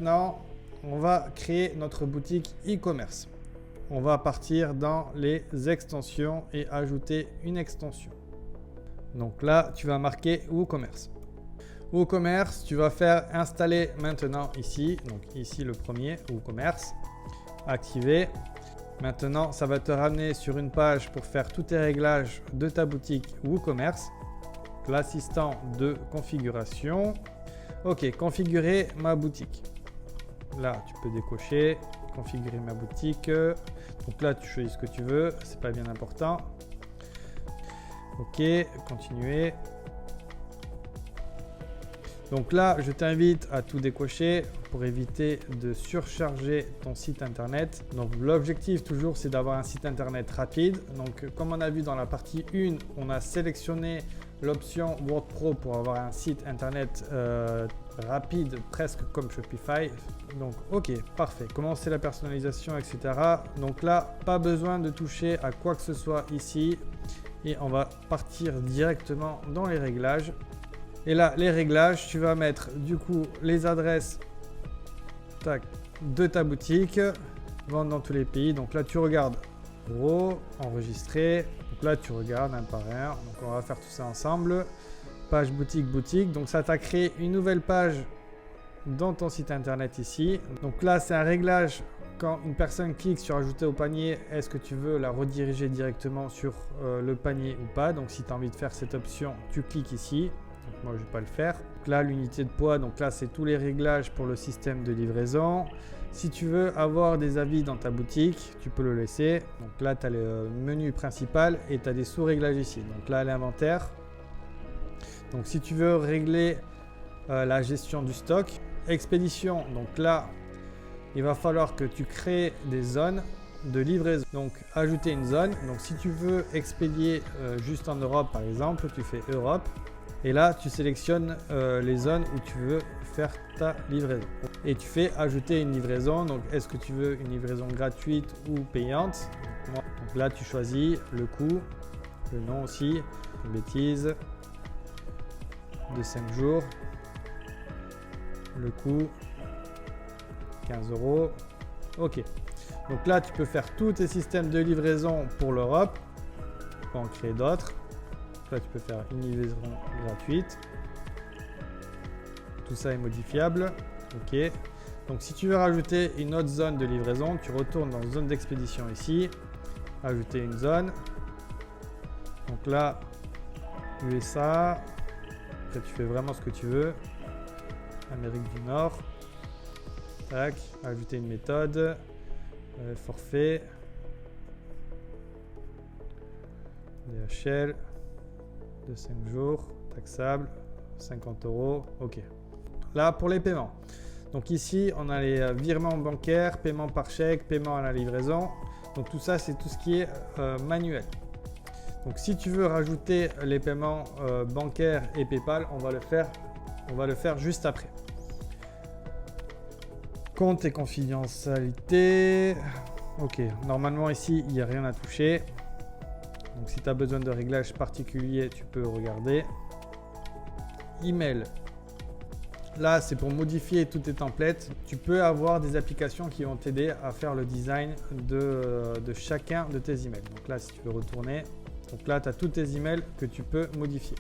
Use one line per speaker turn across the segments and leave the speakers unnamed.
maintenant, on va créer notre boutique e-commerce. On va partir dans les extensions et ajouter une extension. Donc là, tu vas marquer WooCommerce. WooCommerce, tu vas faire installer maintenant ici. Donc ici, le premier, WooCommerce. Activer. Maintenant, ça va te ramener sur une page pour faire tous tes réglages de ta boutique WooCommerce. L'assistant de configuration. Ok, configurer ma boutique. Là, tu peux décocher, configurer ma boutique. Donc là, tu choisis ce que tu veux, c'est pas bien important. Ok, continuer. Donc là, je t'invite à tout décocher pour éviter de surcharger ton site internet. Donc l'objectif toujours, c'est d'avoir un site internet rapide. Donc comme on a vu dans la partie 1, on a sélectionné l'option WordPro pour avoir un site internet rapide, presque comme Shopify. Donc ok, parfait. Commencer la personnalisation, etc. Donc là, pas besoin de toucher à quoi que ce soit ici. Et on va partir directement dans les réglages. Et là, les réglages, tu vas mettre du coup les adresses de ta boutique, vendre dans tous les pays. Donc là, tu regardes gros, enregistrer. Donc là, tu regardes un par un. Donc on va faire tout ça ensemble. Page boutique. Donc ça t'a créé une nouvelle page dans ton site internet ici. Donc là, c'est un réglage. Quand une personne clique sur ajouter au panier, est-ce que tu veux la rediriger directement sur le panier ou pas? Donc si tu as envie de faire cette option, tu cliques ici. Donc moi, je ne vais pas le faire. Donc là, l'unité de poids, donc là, c'est tous les réglages pour le système de livraison. Si tu veux avoir des avis dans ta boutique, tu peux le laisser. Donc là, tu as le menu principal et tu as des sous-réglages ici. Donc là, l'inventaire. Donc si tu veux régler la gestion du stock, expédition, donc là, il va falloir que tu crées des zones de livraison. Donc ajouter une zone. Donc si tu veux expédier juste en Europe, par exemple, tu fais Europe. Et là, tu sélectionnes les zones où tu veux faire ta livraison. Et tu fais ajouter une livraison. Donc, est-ce que tu veux une livraison gratuite ou payante? Donc là, tu choisis le coût, le nom aussi, une bêtise, de 5 jours. Le coût, 15 €. Ok. Donc là, tu peux faire tous tes systèmes de livraison pour l'Europe. Tu peux en créer d'autres. Là, tu peux faire une livraison gratuite. Tout ça est modifiable. Ok. Donc, si tu veux rajouter une autre zone de livraison, tu retournes dans zone d'expédition ici. Ajouter une zone. Donc là, USA. Après, tu fais vraiment ce que tu veux. Amérique du Nord. Tac. Ajouter une méthode. Forfait. DHL. De 5 jours, taxable, 50 €. Ok. Là, pour les paiements. Donc ici, on a les virements bancaires, paiement par chèque, paiement à la livraison. Donc tout ça, c'est tout ce qui est manuel. Donc si tu veux rajouter les paiements bancaires et PayPal, on va le faire juste après. Compte et confidentialité. Ok. Normalement ici, il n'y a rien à toucher. Donc si tu as besoin de réglages particuliers, tu peux regarder. Email. Là, c'est pour modifier tous tes templates. Tu peux avoir des applications qui vont t'aider à faire le design de chacun de tes emails. Donc là, si tu veux retourner, donc là, tu as tous tes emails que tu peux modifier.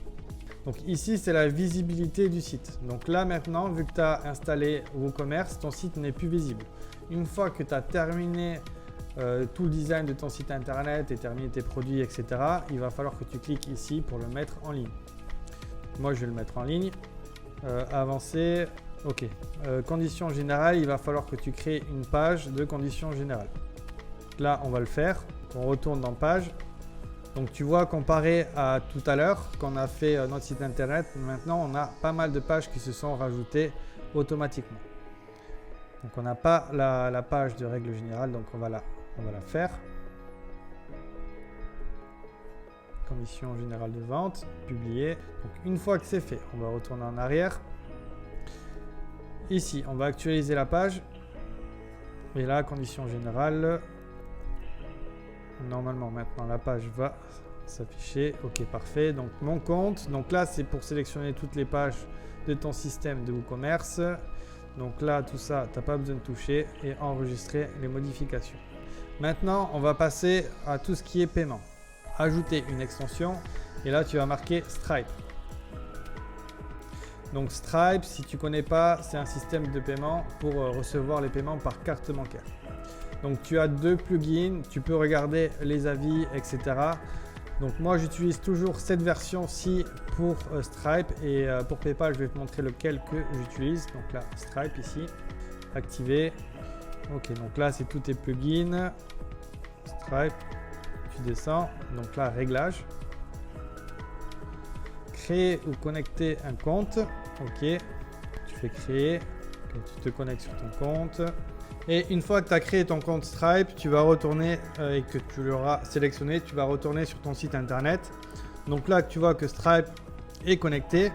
Donc ici, c'est la visibilité du site. Donc là, maintenant, vu que tu as installé WooCommerce, ton site n'est plus visible. Une fois que tu as terminé tout le design de ton site internet et terminer tes produits, etc. Il va falloir que tu cliques ici pour le mettre en ligne. Moi, je vais le mettre en ligne. Avancer. Ok. Conditions générales, il va falloir que tu crées une page de conditions générales. Là, on va le faire. On retourne dans page. Donc, tu vois, comparé à tout à l'heure, quand on a fait notre site internet, maintenant, on a pas mal de pages qui se sont rajoutées automatiquement. Donc, on n'a pas la page de règle générale, donc on va la faire. Conditions générales de vente, publier. Donc une fois que c'est fait, on va retourner en arrière. Ici, on va actualiser la page. Et là, conditions générales. Normalement, maintenant, la page va s'afficher. Ok, parfait. Donc mon compte. Donc là, c'est pour sélectionner toutes les pages de ton système de WooCommerce. Donc là, tout ça, tu n'as pas besoin de toucher et enregistrer les modifications. Maintenant, on va passer à tout ce qui est paiement. Ajouter une extension et là, tu vas marquer Stripe. Donc Stripe, si tu ne connais pas, c'est un système de paiement pour recevoir les paiements par carte bancaire. Donc tu as 2 plugins, tu peux regarder les avis, etc. Donc moi j'utilise toujours cette version-ci pour Stripe et pour PayPal je vais te montrer lequel que j'utilise. Donc là Stripe ici, activer. Ok, donc là c'est tous tes plugins. Stripe, tu descends. Donc là réglage. Créer ou connecter un compte. Ok, tu fais créer. Okay, tu te connectes sur ton compte. Et une fois que tu as créé ton compte Stripe, tu vas retourner et que tu l'auras sélectionné, tu vas retourner sur ton site internet. Donc là, tu vois que Stripe est connecté.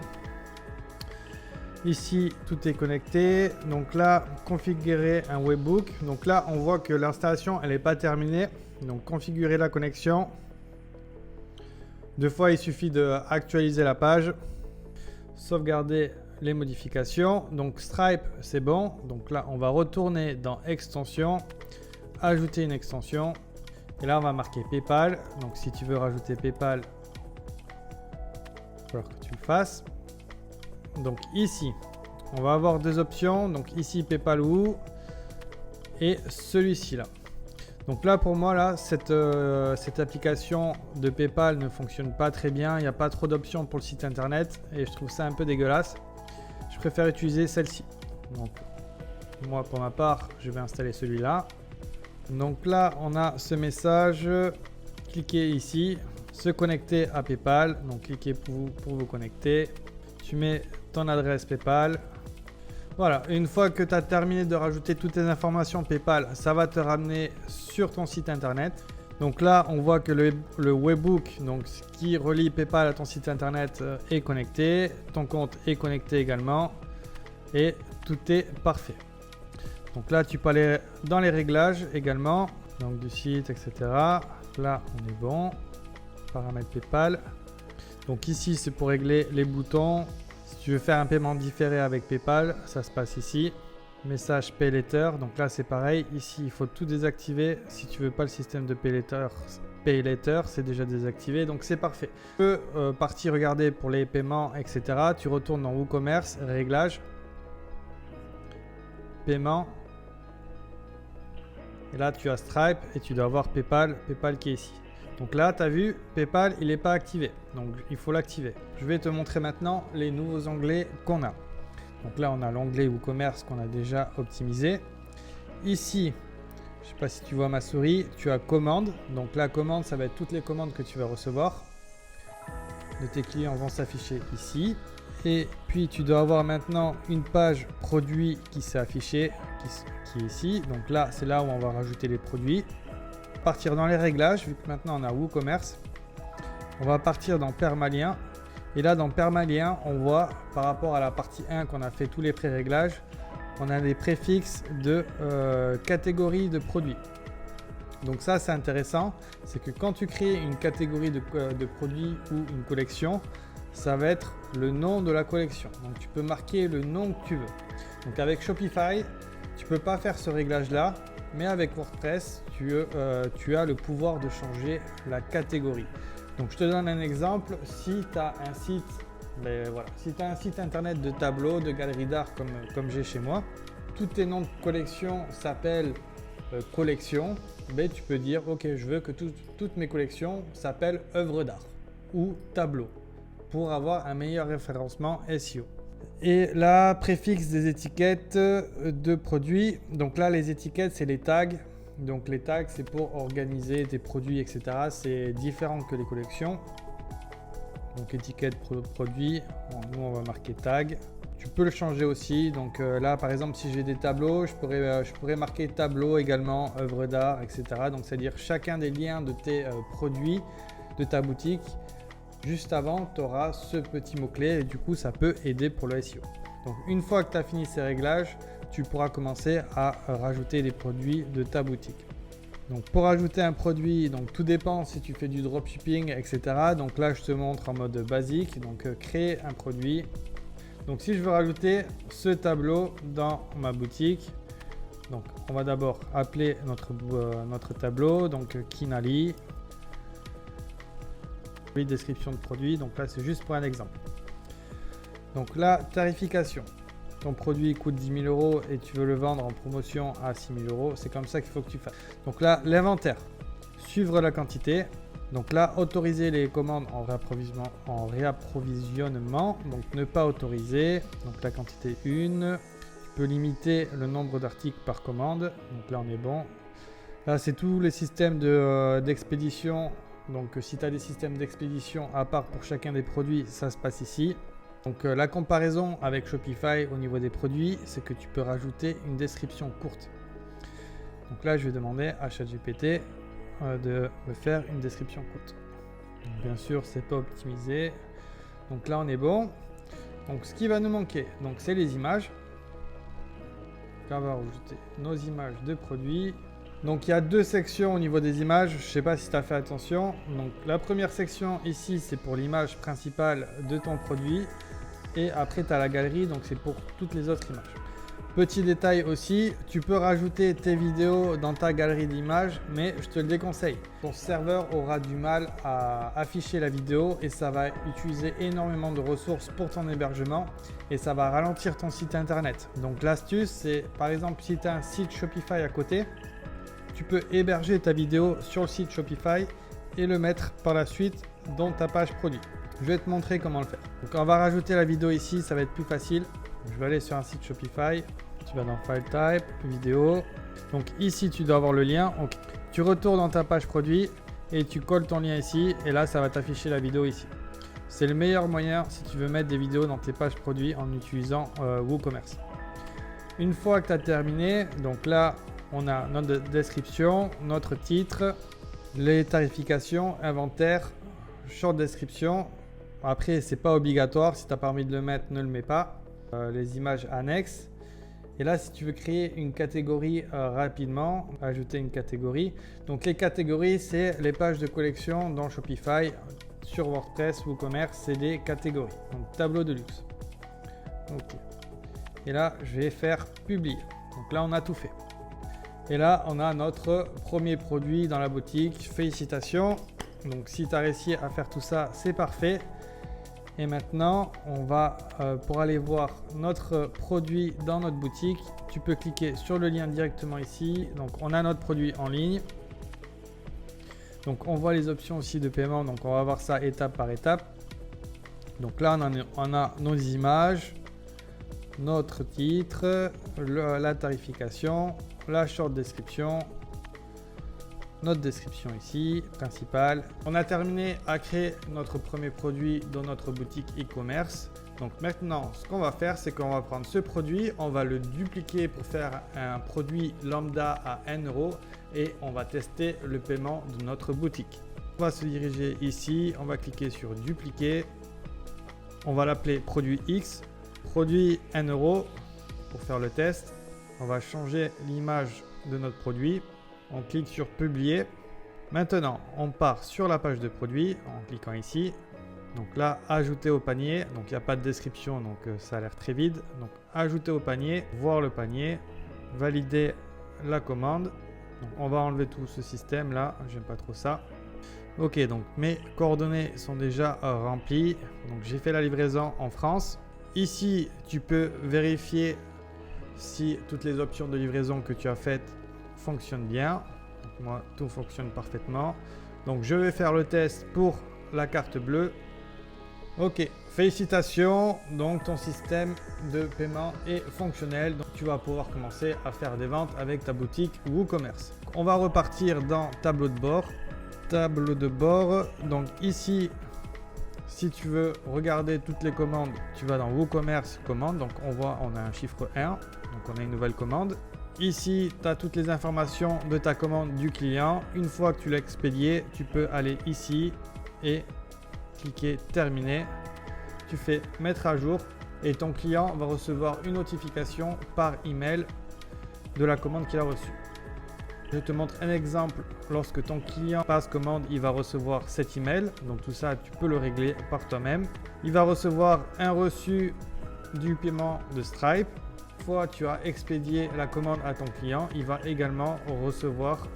Ici, tout est connecté. Donc là, configurer un webbook. Donc là, on voit que l'installation, elle n'est pas terminée. Donc configurer la connexion. 2 fois, il suffit d'actualiser la page. Sauvegarder les modifications. Donc Stripe, c'est bon. Donc là, on va retourner dans extension, ajouter une extension. Et là, on va marquer PayPal. Donc si tu veux rajouter PayPal, il va falloir que tu le fasses. Donc ici, on va avoir 2 options. Donc ici, PayPal ou et celui-ci là. Donc là, pour moi, là, cette application de PayPal ne fonctionne pas très bien. Il n'y a pas trop d'options pour le site internet et je trouve ça un peu dégueulasse. Je préfère utiliser celle-ci. Donc, moi, pour ma part, je vais installer celui-là. Donc là, on a ce message. Cliquez ici, se connecter à PayPal. Donc, cliquez pour vous connecter. Tu mets ton adresse PayPal. Voilà, une fois que tu as terminé de rajouter toutes tes informations PayPal, ça va te ramener sur ton site internet. Donc là, on voit que le webbook, donc ce qui relie PayPal à ton site internet, est connecté. Ton compte est connecté également. Et tout est parfait. Donc là, tu peux aller dans les réglages également. Donc du site, etc. Là, on est bon. Paramètres PayPal. Donc ici, c'est pour régler les boutons. Si tu veux faire un paiement différé avec PayPal, ça se passe ici. Message Pay Later, donc là c'est pareil, ici il faut tout désactiver si tu veux pas le système de Pay Later, c'est déjà désactivé, donc c'est parfait. Tu peux partir regarder pour les paiements, etc. Tu retournes dans WooCommerce, réglages, paiement, et là tu as Stripe et tu dois avoir PayPal qui est ici. Donc là tu as vu, PayPal il n'est pas activé, donc il faut l'activer. Je vais te montrer maintenant les nouveaux onglets qu'on a. Donc là, on a l'onglet WooCommerce qu'on a déjà optimisé. Ici, je ne sais pas si tu vois ma souris, tu as commande. Donc la commande, ça va être toutes les commandes que tu vas recevoir de tes clients vont s'afficher ici. Et puis, tu dois avoir maintenant une page produit qui s'est affichée, qui est ici. Donc là, c'est là où on va rajouter les produits. Partir dans les réglages, vu que maintenant on a WooCommerce. On va partir dans Permalien. Et là, dans Permalien, on voit par rapport à la partie 1 qu'on a fait tous les pré-réglages, on a des préfixes de catégories de produits. Donc ça, c'est intéressant. C'est que quand tu crées une catégorie de produits ou une collection, ça va être le nom de la collection. Donc tu peux marquer le nom que tu veux. Donc avec Shopify, tu ne peux pas faire ce réglage-là, mais avec WordPress, tu as le pouvoir de changer la catégorie. Donc je te donne un exemple, si tu as un site, si tu as un site internet de tableaux, de galeries d'art comme j'ai chez moi, tous tes noms de collection s'appellent collection, tu peux dire ok, je veux que toutes mes collections s'appellent œuvres d'art ou tableaux pour avoir un meilleur référencement SEO. Et là, préfixe des étiquettes de produits. Donc là, les étiquettes, c'est les tags. Donc les tags, c'est pour organiser tes produits, etc. C'est différent que les collections. Donc étiquette produit, nous on va marquer tag. Tu peux le changer aussi. Donc là, par exemple, si j'ai des tableaux, je pourrais marquer tableau également, œuvre d'art, etc. Donc c'est-à-dire chacun des liens de tes produits de ta boutique. Juste avant, tu auras ce petit mot-clé et du coup, ça peut aider pour le SEO. Donc une fois que tu as fini ces réglages, tu pourras commencer à rajouter des produits de ta boutique. Donc pour ajouter un produit, donc tout dépend si tu fais du dropshipping, etc. Donc là, je te montre en mode basique. Donc créer un produit. Donc si je veux rajouter ce tableau dans ma boutique, donc on va d'abord appeler notre tableau, donc Kinali. Oui, description de produit, donc là c'est juste pour un exemple. Donc la tarification. Ton produit coûte 10 000 € et tu veux le vendre en promotion à 6 000 €, c'est comme ça qu'il faut que tu fasses. Donc là, l'inventaire, suivre la quantité. Donc là, autoriser les commandes en réapprovisionnement, donc ne pas autoriser. Donc la quantité 1. Tu peux limiter le nombre d'articles par commande. Donc là, on est bon. Là, c'est tous les systèmes d'expédition. Donc si tu as des systèmes d'expédition à part pour chacun des produits, ça se passe ici. Donc la comparaison avec Shopify au niveau des produits, c'est que tu peux rajouter une description courte. Donc là, je vais demander à ChatGPT de me faire une description courte. Donc, bien sûr, c'est pas optimisé. Donc là, on est bon. Donc ce qui va nous manquer, donc c'est les images. Là, on va rajouter nos images de produits. Donc il y a deux sections au niveau des images, je ne sais pas si tu as fait attention. Donc la première section ici, c'est pour l'image principale de ton produit. Et après tu as la galerie, donc c'est pour toutes les autres images. Petit détail aussi, tu peux rajouter tes vidéos dans ta galerie d'images, mais je te le déconseille. Ton serveur aura du mal à afficher la vidéo et ça va utiliser énormément de ressources pour ton hébergement et ça va ralentir ton site internet. Donc l'astuce, c'est par exemple si tu as un site Shopify à côté, tu peux héberger ta vidéo sur le site Shopify et le mettre par la suite dans ta page produit. Je vais te montrer comment le faire. Donc on va rajouter la vidéo ici, ça va être plus facile. Je vais aller sur un site Shopify. Tu vas dans File Type, Vidéo. Donc ici, tu dois avoir le lien. Donc, tu retournes dans ta page produit et tu colles ton lien ici. Et là, ça va t'afficher la vidéo ici. C'est le meilleur moyen si tu veux mettre des vidéos dans tes pages produits en utilisant WooCommerce. Une fois que tu as terminé, donc là, on a notre description, notre titre, les tarifications, inventaire, short description. Après, c'est pas obligatoire. Si tu n'as pas envie de le mettre, ne le mets pas. Les images annexes. Et là, si tu veux créer une catégorie rapidement, ajouter une catégorie. Donc, les catégories, c'est les pages de collection dans Shopify. Sur WordPress, WooCommerce, c'est des catégories. Donc, tableau de luxe. OK. Et là, je vais faire publier. Donc là, on a tout fait. Et là, on a notre premier produit dans la boutique. Félicitations. Donc, si tu as réussi à faire tout ça, c'est parfait. Et maintenant, on va, pour aller voir notre produit dans notre boutique, tu peux cliquer sur le lien directement ici. Donc, on a notre produit en ligne. Donc, on voit les options aussi de paiement. Donc, on va voir ça étape par étape. Donc là, on a nos images, notre titre, la tarification, la short description, notre description ici, principale. On a terminé à créer notre premier produit dans notre boutique e-commerce. Donc maintenant, ce qu'on va faire, c'est qu'on va prendre ce produit, on va le dupliquer pour faire un produit lambda à 1 € et on va tester le paiement de notre boutique. On va se diriger ici, on va cliquer sur dupliquer. On va l'appeler produit X, produit 1 € pour faire le test. On va changer l'image de notre produit. On clique sur publier. Maintenant, on part sur la page de produit en cliquant ici. Donc là, ajouter au panier. Donc il n'y a pas de description, donc ça a l'air très vide. Donc ajouter au panier, voir le panier, valider la commande. Donc on va enlever tout ce système là, j'aime pas trop ça. Ok, donc mes coordonnées sont déjà remplies. Donc j'ai fait la livraison en France. Ici, tu peux vérifier si toutes les options de livraison que tu as faites fonctionnent bien. Donc moi, tout fonctionne parfaitement. Donc je vais faire le test pour la carte bleue. Ok, félicitations. Donc ton système de paiement est fonctionnel. Donc tu vas pouvoir commencer à faire des ventes avec ta boutique WooCommerce. On va repartir dans tableau de bord. Tableau de bord. Donc ici, si tu veux regarder toutes les commandes, tu vas dans WooCommerce commande. Donc on voit, on a un chiffre 1. Donc on a une nouvelle commande. Ici, tu as toutes les informations de ta commande du client. Une fois que tu l'as expédié, tu peux aller ici et cliquer terminer. Tu fais mettre à jour et ton client va recevoir une notification par email de la commande qu'il a reçue. Je te montre un exemple. Lorsque ton client passe commande, il va recevoir cet email. Donc tout ça, tu peux le régler par toi-même. Il va recevoir un reçu du paiement de Stripe. Une fois que tu as expédié la commande à ton client, il va également recevoir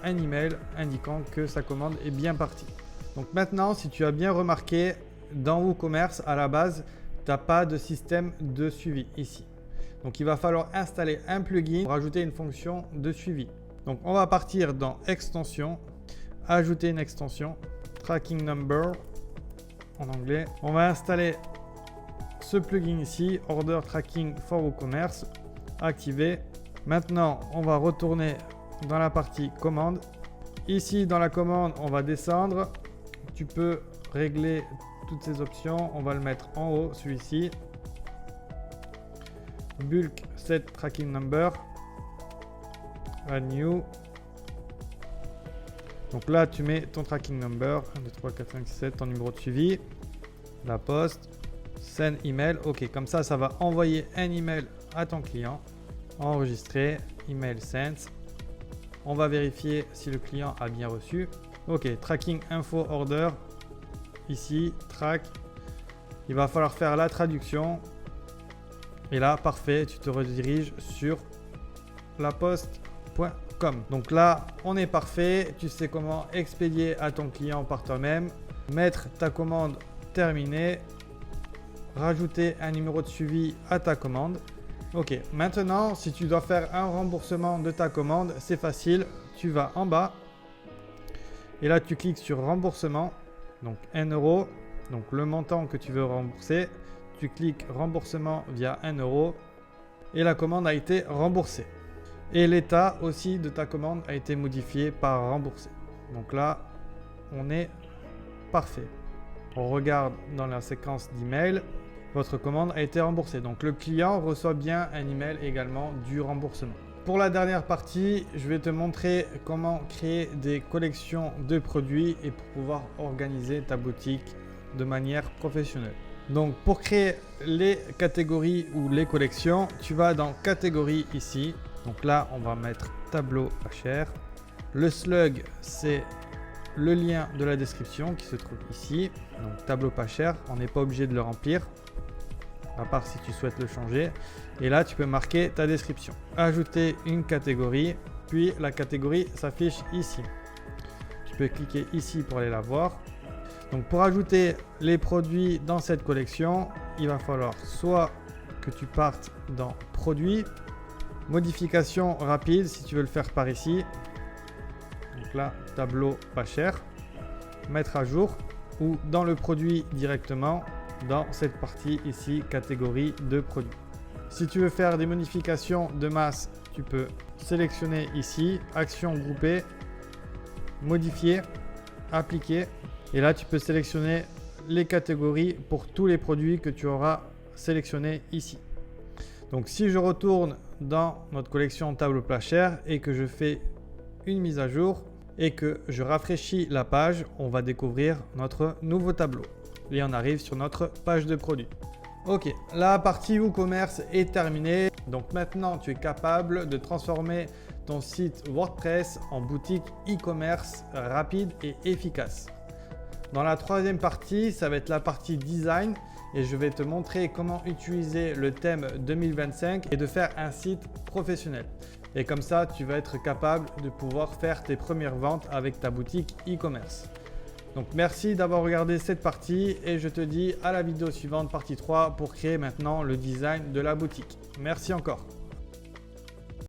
un email indiquant que sa commande est bien partie. Donc maintenant, si tu as bien remarqué, dans WooCommerce, à la base, tu n'as pas de système de suivi ici. Donc il va falloir installer un plugin pour ajouter une fonction de suivi. Donc on va partir dans Extension, ajouter une extension, Tracking Number en anglais. On va installer ce plugin ici, Order Tracking for WooCommerce, activé. Maintenant, on va retourner dans la partie commande. Ici, dans la commande, on va descendre. Tu peux régler toutes ces options. On va le mettre en haut, celui-ci. Bulk Set Tracking Number. Add New. Donc là, tu mets ton tracking number, 1, 2, 3, 4, 5, 6, 7, ton numéro de suivi, la poste, send email. Ok, comme ça va envoyer un email à ton client. Enregistrer, email sent. On va vérifier si le client a bien reçu. Ok, tracking info order. Ici, track. Il va falloir faire la traduction. Et là, parfait, tu te rediriges sur laposte.com. Donc là, on est parfait. Tu sais comment expédier à ton client par toi-même, mettre ta commande terminée, rajouter un numéro de suivi à ta commande. Ok, maintenant, si tu dois faire un remboursement de ta commande, c'est facile. Tu vas en bas et là, tu cliques sur remboursement. Donc 1 euro, donc le montant que tu veux rembourser. Tu cliques remboursement via 1 euro et la commande a été remboursée. Et l'état aussi de ta commande a été modifié par remboursé. Donc là, on est parfait. On regarde dans la séquence d'email, votre commande a été remboursée. Donc le client reçoit bien un email également du remboursement. Pour la dernière partie, je vais te montrer comment créer des collections de produits et pour pouvoir organiser ta boutique de manière professionnelle. Donc pour créer les catégories ou les collections, tu vas dans catégorie ici. Donc là, on va mettre tableau pas cher. Le slug, c'est le lien de la description qui se trouve ici. Donc tableau pas cher, on n'est pas obligé de le remplir, à part si tu souhaites le changer. Et là, tu peux marquer ta description. Ajouter une catégorie, puis la catégorie s'affiche ici. Tu peux cliquer ici pour aller la voir. Donc pour ajouter les produits dans cette collection, il va falloir soit que tu partes dans produits, modification rapide si tu veux le faire par ici. Donc là, tableau pas cher, mettre à jour ou dans le produit directement dans cette partie ici, catégorie de produits. Si tu veux faire des modifications de masse, tu peux sélectionner ici, action groupée, modifier, appliquer. Et là, tu peux sélectionner les catégories pour tous les produits que tu auras sélectionnés ici. Donc, si je retourne dans notre collection tableau pas cher et que je fais une mise à jour et que je rafraîchis la page, on va découvrir notre nouveau tableau. Et on arrive sur notre page de produit. Ok, la partie WooCommerce est terminée. Donc maintenant, tu es capable de transformer ton site WordPress en boutique e-commerce rapide et efficace. Dans la troisième partie, ça va être la partie design et je vais te montrer comment utiliser le thème 2025 et de faire un site professionnel. Et comme ça, tu vas être capable de pouvoir faire tes premières ventes avec ta boutique e-commerce. Donc merci d'avoir regardé cette partie et je te dis à la vidéo suivante, partie 3, pour créer maintenant le design de la boutique. Merci encore.